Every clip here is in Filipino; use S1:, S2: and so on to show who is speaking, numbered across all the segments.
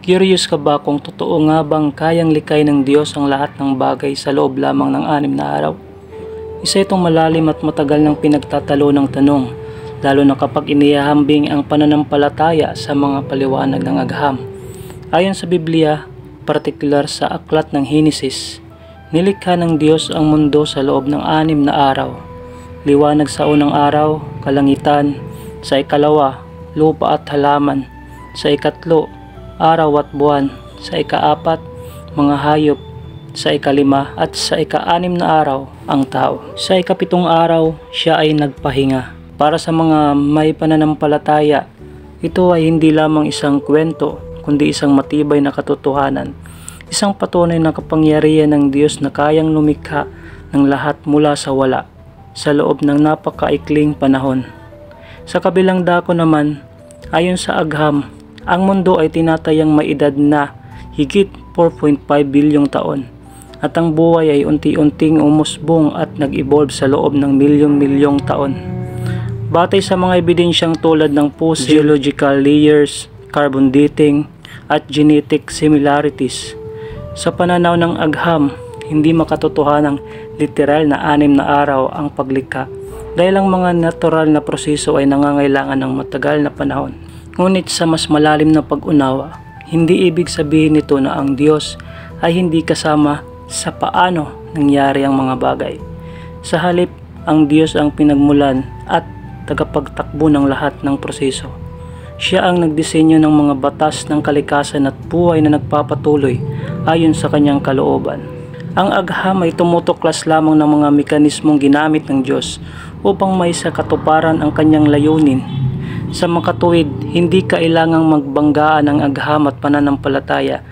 S1: Curious ka ba kung totoo nga bang kayang likay ng Diyos ang lahat ng bagay sa loob lamang ng 6 na araw? Isa itong malalim at matagal ng pinagtatalo ng tanong, lalo na kapag inihahambing ang pananampalataya sa mga paliwanag ng agham. Ayon sa Biblia, partikular sa aklat ng Henesis, nilikha ng Diyos ang mundo sa loob ng 6 na araw. Liwanag sa unang araw, kalangitan; sa ikalawa, lupa at halaman; sa ikatlo, araw at buwan; sa ika-4, mga hayop; sa ika-5 at sa ika-6 na araw, ang tao. Sa ika-7 araw, siya ay nagpahinga. Para sa mga may pananampalataya, ito ay hindi lamang isang kwento, kundi isang matibay na katotohanan. Isang patunay na kapangyarihan ng Diyos na kayang lumikha ng lahat mula sa wala, sa loob ng napakaikling panahon. Sa kabilang dako naman, ayon sa agham, ang mundo ay tinatayang may edad na higit 4.5 bilyong taon, at ang buhay ay unti-unting umusbong at nag-evolve sa loob ng milyong-milyong taon. Batay sa mga ebidensyang tulad ng fossil, geological layers, carbon dating, at genetic similarities, sa pananaw ng agham, hindi makatotohanang literal na 6 na araw ang paglikha, dahil ang mga natural na proseso ay nangangailangan ng matagal na panahon. Ngunit sa mas malalim na pag-unawa, hindi ibig sabihin nito na ang Diyos ay hindi kasama sa paano nangyari ang mga bagay. Sa halip, ang Diyos ang pinagmulan at tagapagtakbo ng lahat ng proseso. Siya ang nagdisenyo ng mga batas ng kalikasan at buhay na nagpapatuloy ayon sa kanyang kalooban. Ang agham ay tumutuklas lamang ng mga mekanismong ginamit ng Diyos upang may sa katuparan ang kanyang layunin. Sa makatuwid, hindi kailangang magbanggaan ang agham at pananampalataya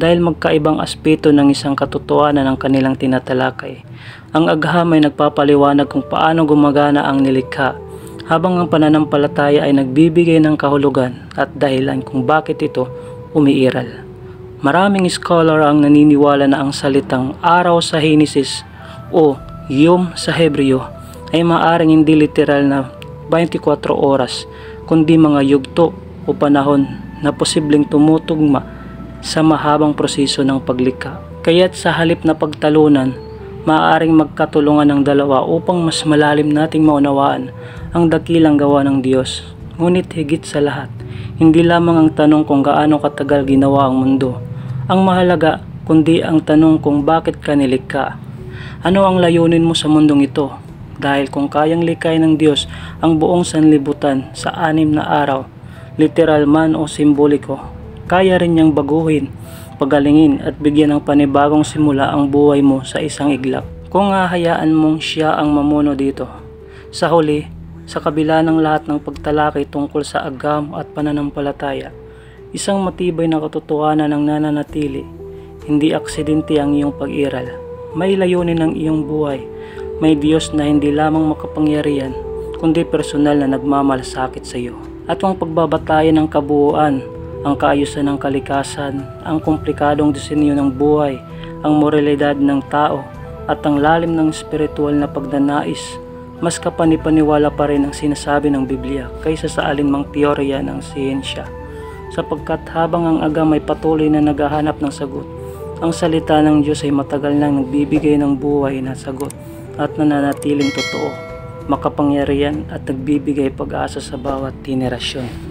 S1: dahil magkaibang aspeto ng isang katotohanan ang kanilang tinatalakay. Ang agham ay nagpapaliwanag kung paano gumagana ang nilikha, habang ang pananampalataya ay nagbibigay ng kahulugan at dahilan kung bakit ito umiiral. Maraming scholar ang naniniwala na ang salitang araw sa Henesis o Yom sa Hebreo ay maaring hindi literal na 24 oras, kundi mga yugto o panahon na posibleng tumutugma sa mahabang proseso ng paglikha. Kaya't sa halip na pagtalunan, maaaring magkatulungan ng dalawa upang mas malalim nating maunawaan ang dakilang gawa ng Diyos. Ngunit higit sa lahat, hindi lamang ang tanong kung gaano katagal ginawa ang mundo ang mahalaga, kundi ang tanong kung bakit ka nilikha. Ano ang layunin mo sa mundong ito? Dahil kung kayang likay ng Diyos ang buong sanlibutan sa 6 na araw, literal man o simboliko, kaya rin niyang baguhin, pagalingin at bigyan ng panibagong simula ang buhay mo sa isang iglap, kung hahayaan mong siya ang mamuno dito. Sa huli, sa kabila ng lahat ng pagtalakay tungkol sa agham at pananampalataya, isang matibay na katotohanan ang nananatili. Hindi aksidente ang iyong pag-iral. May layunin ang iyong buhay. May Diyos na hindi lamang makapangyarihan, kundi personal na nagmamalasakit sa iyo. At ang pagbabatayan ng kabuuan, ang kaayusan ng kalikasan, ang komplikadong disenyo ng buhay, ang moralidad ng tao, at ang lalim ng espiritual na pagnanais, mas kapanipaniwala pa rin ang sinasabi ng Biblia kaysa sa alinmang teorya ng siyensya. Sapagkat habang ang agham ay patuloy na naghahanap ng sagot, ang salita ng Diyos ay matagal nang nagbibigay ng buhay na sagot at nananatiling totoo, makapangyarihan at nagbibigay pag-asa sa bawat henerasyon.